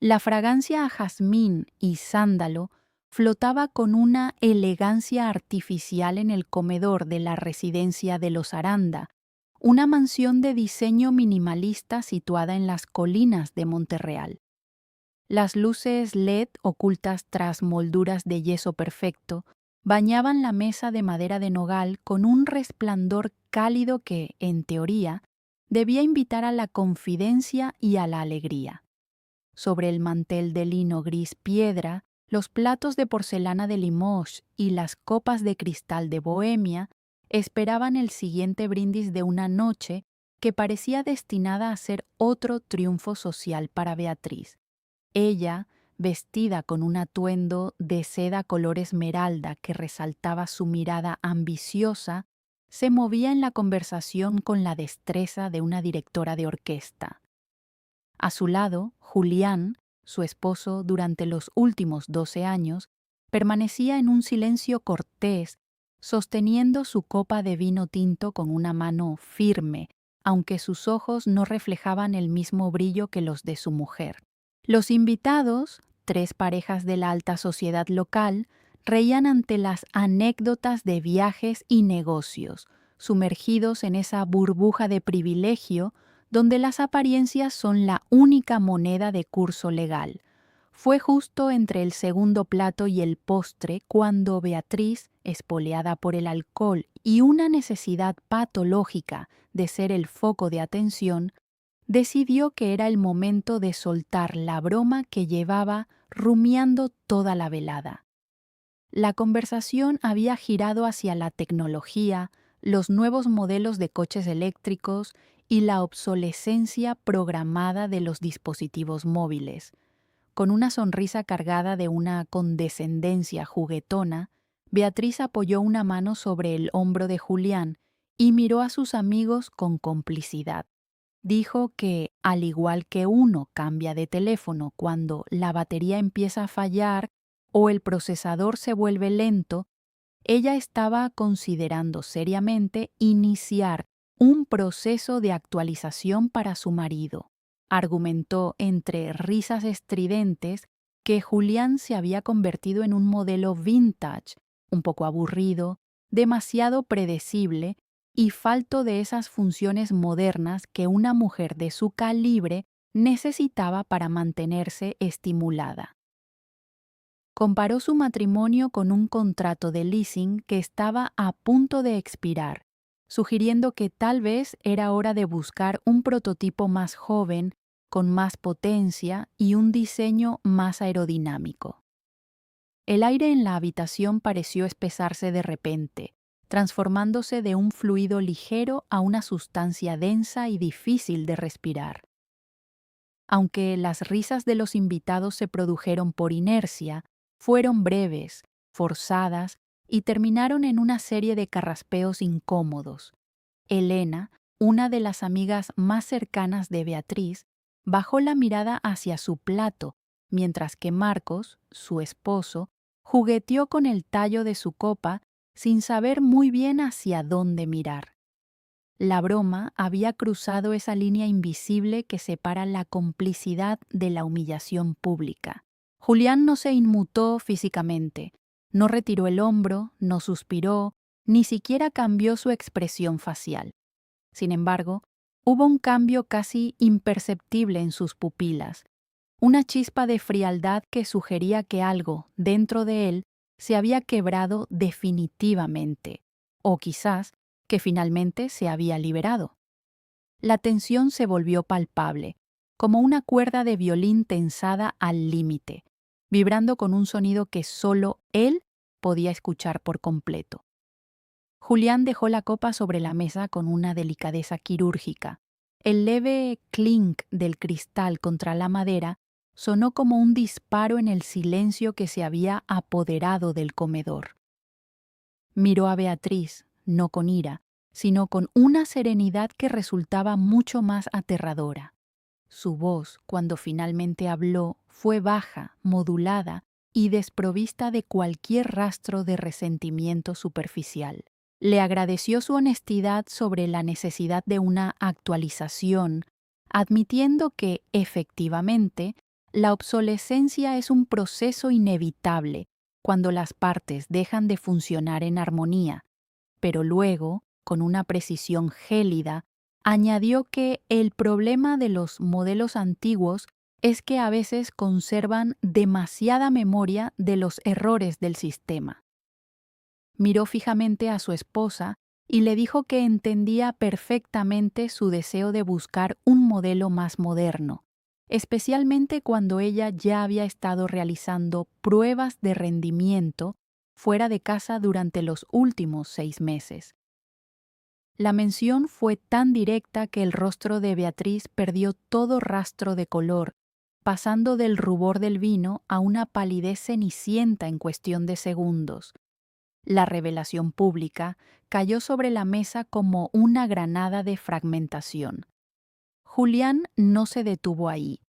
La fragancia a jazmín y sándalo flotaba con una elegancia artificial en el comedor de la residencia de los Aranda, una mansión de diseño minimalista situada en las colinas de Monterreal. Las luces LED ocultas tras molduras de yeso perfecto bañaban la mesa de madera de nogal con un resplandor cálido que, en teoría, debía invitar a la confidencia y a la alegría. Sobre el mantel de lino gris piedra, los platos de porcelana de Limoges y las copas de cristal de Bohemia esperaban el siguiente brindis de una noche que parecía destinada a ser otro triunfo social para Beatriz. Ella, vestida con un atuendo de seda color esmeralda que resaltaba su mirada ambiciosa, se movía en la conversación con la destreza de una directora de orquesta. A su lado, Julián, su esposo durante los últimos 12 años, permanecía en un silencio cortés, sosteniendo su copa de vino tinto con una mano firme, aunque sus ojos no reflejaban el mismo brillo que los de su mujer. Los invitados, 3 parejas de la alta sociedad local, reían ante las anécdotas de viajes y negocios, sumergidos en esa burbuja de privilegio donde las apariencias son la única moneda de curso legal. Fue justo entre el segundo plato y el postre cuando Beatriz, espoleada por el alcohol y una necesidad patológica de ser el foco de atención, decidió que era el momento de soltar la broma que llevaba rumiando toda la velada. La conversación había girado hacia la tecnología, los nuevos modelos de coches eléctricos y la obsolescencia programada de los dispositivos móviles. Con una sonrisa cargada de una condescendencia juguetona, Beatriz apoyó una mano sobre el hombro de Julián y miró a sus amigos con complicidad. Dijo que, al igual que uno cambia de teléfono cuando la batería empieza a fallar o el procesador se vuelve lento, ella estaba considerando seriamente iniciar un proceso de actualización para su marido. Argumentó entre risas estridentes que Julián se había convertido en un modelo vintage, un poco aburrido, demasiado predecible y falto de esas funciones modernas que una mujer de su calibre necesitaba para mantenerse estimulada. Comparó su matrimonio con un contrato de leasing que estaba a punto de expirar, sugiriendo que tal vez era hora de buscar un prototipo más joven, con más potencia y un diseño más aerodinámico. El aire en la habitación pareció espesarse de repente, transformándose de un fluido ligero a una sustancia densa y difícil de respirar. Aunque las risas de los invitados se produjeron por inercia, fueron breves, forzadas y terminaron en una serie de carraspeos incómodos. Elena, una de las amigas más cercanas de Beatriz, bajó la mirada hacia su plato, mientras que Marcos, su esposo, jugueteó con el tallo de su copa sin saber muy bien hacia dónde mirar. La broma había cruzado esa línea invisible que separa la complicidad de la humillación pública. Julián no se inmutó físicamente, no retiró el hombro, no suspiró, ni siquiera cambió su expresión facial. Sin embargo, hubo un cambio casi imperceptible en sus pupilas, una chispa de frialdad que sugería que algo dentro de él se había quebrado definitivamente, o quizás que finalmente se había liberado. La tensión se volvió palpable, como una cuerda de violín tensada al límite, vibrando con un sonido que solo él podía escuchar por completo. Julián dejó la copa sobre la mesa con una delicadeza quirúrgica. El leve clink del cristal contra la madera sonó como un disparo en el silencio que se había apoderado del comedor. Miró a Beatriz, no con ira, sino con una serenidad que resultaba mucho más aterradora. Su voz, cuando finalmente habló, fue baja, modulada y desprovista de cualquier rastro de resentimiento superficial. Le agradeció su honestidad sobre la necesidad de una actualización, admitiendo que, efectivamente, La obsolescencia es un proceso inevitable cuando las partes dejan de funcionar en armonía, pero luego, con una precisión gélida, añadió que el problema de los modelos antiguos es que a veces conservan demasiada memoria de los errores del sistema. Miró fijamente a su esposa y le dijo que entendía perfectamente su deseo de buscar un modelo más moderno, especialmente cuando ella ya había estado realizando pruebas de rendimiento fuera de casa durante los últimos 6 meses. La mención fue tan directa que el rostro de Beatriz perdió todo rastro de color, pasando del rubor del vino a una palidez cenicienta en cuestión de segundos. La revelación pública cayó sobre la mesa como una granada de fragmentación. Julián no se detuvo ahí.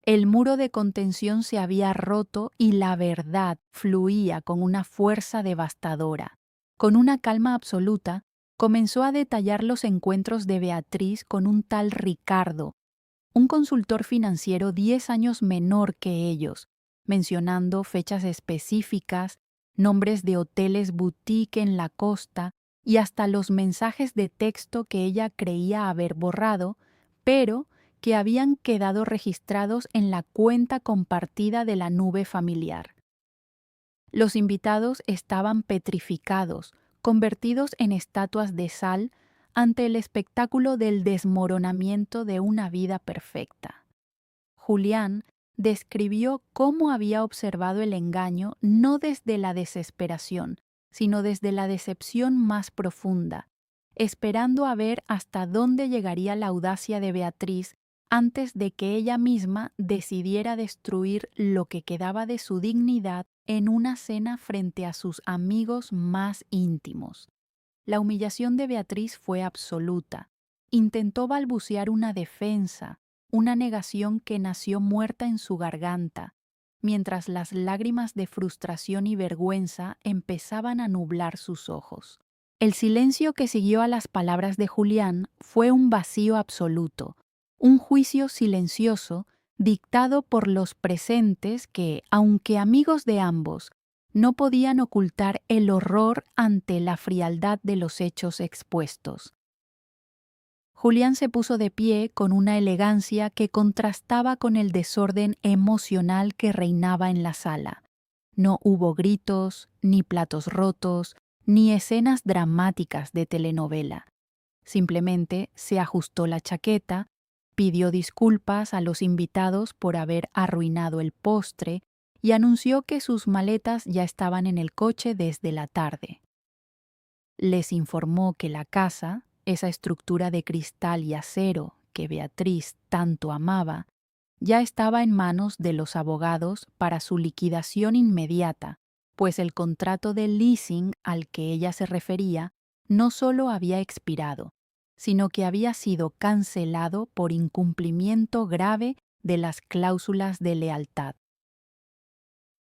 El muro de contención se había roto y la verdad fluía con una fuerza devastadora. Con una calma absoluta, comenzó a detallar los encuentros de Beatriz con un tal Ricardo, un consultor financiero 10 años menor que ellos, mencionando fechas específicas, nombres de hoteles boutique en la costa y hasta los mensajes de texto que ella creía haber borrado, pero que habían quedado registrados en la cuenta compartida de la nube familiar. Los invitados estaban petrificados, convertidos en estatuas de sal ante el espectáculo del desmoronamiento de una vida perfecta. Julián describió cómo había observado el engaño no desde la desesperación, sino desde la decepción más profunda, esperando a ver hasta dónde llegaría la audacia de Beatriz antes de que ella misma decidiera destruir lo que quedaba de su dignidad en una cena frente a sus amigos más íntimos. La humillación de Beatriz fue absoluta. Intentó balbucear una defensa, una negación que nació muerta en su garganta, mientras las lágrimas de frustración y vergüenza empezaban a nublar sus ojos. El silencio que siguió a las palabras de Julián fue un vacío absoluto, un juicio silencioso dictado por los presentes que, aunque amigos de ambos, no podían ocultar el horror ante la frialdad de los hechos expuestos. Julián se puso de pie con una elegancia que contrastaba con el desorden emocional que reinaba en la sala. No hubo gritos, ni platos rotos, ni escenas dramáticas de telenovela. Simplemente se ajustó la chaqueta, pidió disculpas a los invitados por haber arruinado el postre y anunció que sus maletas ya estaban en el coche desde la tarde. Les informó que la casa, esa estructura de cristal y acero que Beatriz tanto amaba, ya estaba en manos de los abogados para su liquidación inmediata, pues el contrato de leasing al que ella se refería no solo había expirado, sino que había sido cancelado por incumplimiento grave de las cláusulas de lealtad.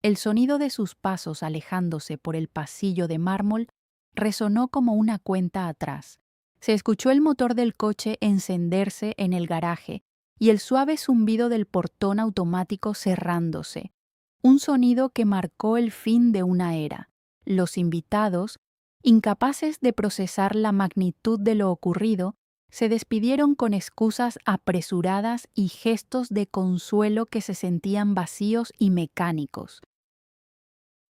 El sonido de sus pasos alejándose por el pasillo de mármol resonó como una cuenta atrás. Se escuchó el motor del coche encenderse en el garaje y el suave zumbido del portón automático cerrándose, un sonido que marcó el fin de una era. Los invitados, incapaces de procesar la magnitud de lo ocurrido, se despidieron con excusas apresuradas y gestos de consuelo que se sentían vacíos y mecánicos.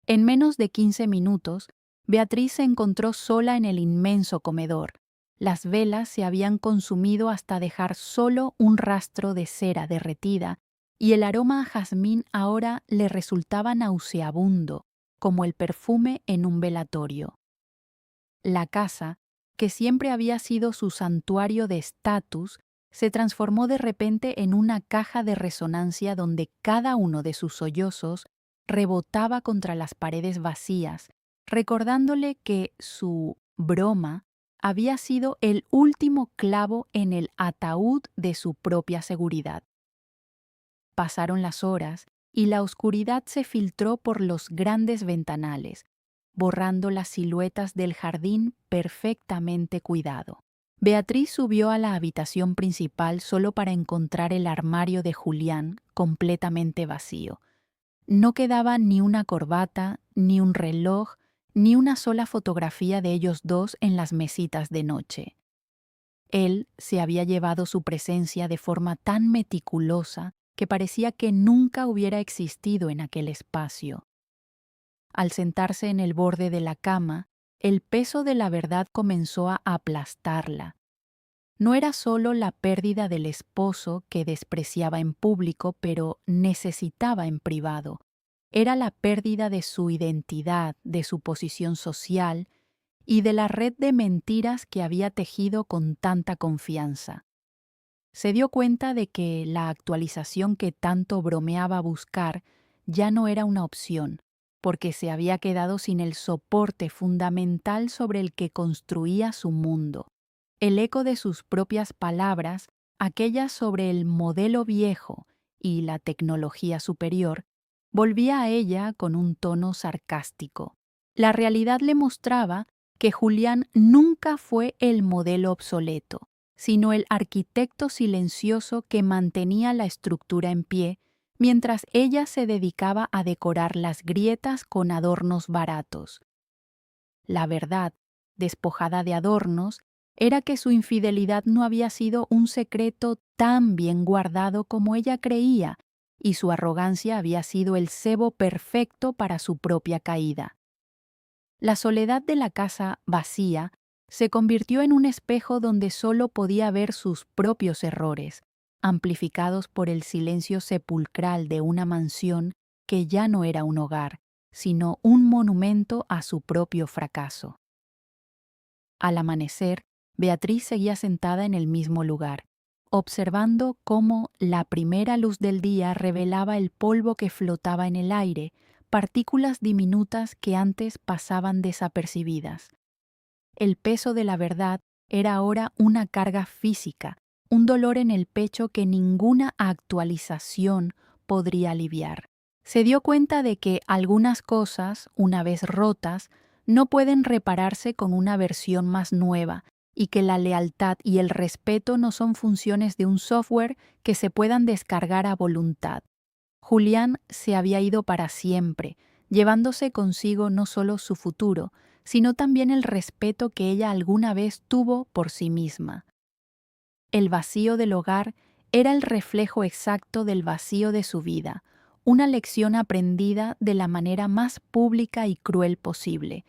En menos de 15 minutos, Beatriz se encontró sola en el inmenso comedor. Las velas se habían consumido hasta dejar solo un rastro de cera derretida, y el aroma a jazmín ahora le resultaba nauseabundo, como el perfume en un velatorio. La casa, que siempre había sido su santuario de estatus, se transformó de repente en una caja de resonancia donde cada uno de sus sollozos rebotaba contra las paredes vacías, recordándole que su broma había sido el último clavo en el ataúd de su propia seguridad. Pasaron las horas y la oscuridad se filtró por los grandes ventanales, borrando las siluetas del jardín perfectamente cuidado. Beatriz subió a la habitación principal solo para encontrar el armario de Julián completamente vacío. No quedaba ni una corbata, ni un reloj, ni una sola fotografía de ellos dos en las mesitas de noche. Él se había llevado su presencia de forma tan meticulosa que parecía que nunca hubiera existido en aquel espacio. Al sentarse en el borde de la cama, el peso de la verdad comenzó a aplastarla. No era solo la pérdida del esposo que despreciaba en público, pero necesitaba en privado. Era la pérdida de su identidad, de su posición social y de la red de mentiras que había tejido con tanta confianza. Se dio cuenta de que la actualización que tanto bromeaba buscar ya no era una opción, porque se había quedado sin el soporte fundamental sobre el que construía su mundo. El eco de sus propias palabras, aquellas sobre el modelo viejo y la tecnología superior, volvía a ella con un tono sarcástico. La realidad le mostraba que Julián nunca fue el modelo obsoleto, sino el arquitecto silencioso que mantenía la estructura en pie, mientras ella se dedicaba a decorar las grietas con adornos baratos. La verdad, despojada de adornos, era que su infidelidad no había sido un secreto tan bien guardado como ella creía, y su arrogancia había sido el cebo perfecto para su propia caída. La soledad de la casa vacía se convirtió en un espejo donde solo podía ver sus propios errores, amplificados por el silencio sepulcral de una mansión que ya no era un hogar, sino un monumento a su propio fracaso. Al amanecer, Beatriz seguía sentada en el mismo lugar, observando cómo la primera luz del día revelaba el polvo que flotaba en el aire, partículas diminutas que antes pasaban desapercibidas. El peso de la verdad era ahora una carga física, un dolor en el pecho que ninguna actualización podría aliviar. Se dio cuenta de que algunas cosas, una vez rotas, no pueden repararse con una versión más nueva y que la lealtad y el respeto no son funciones de un software que se puedan descargar a voluntad. Julián se había ido para siempre, llevándose consigo no solo su futuro, sino también el respeto que ella alguna vez tuvo por sí misma. El vacío del hogar era el reflejo exacto del vacío de su vida, una lección aprendida de la manera más pública y cruel posible,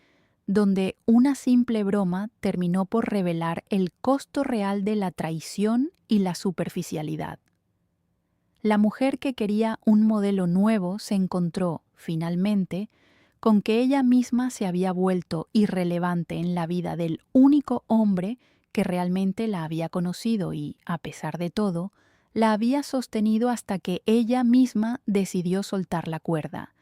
donde una simple broma terminó por revelar el costo real de la traición y la superficialidad. La mujer que quería un modelo nuevo se encontró, finalmente, con que ella misma se había vuelto irrelevante en la vida del único hombre que realmente la había conocido y, a pesar de todo, la había sostenido hasta que ella misma decidió soltar la cuerda.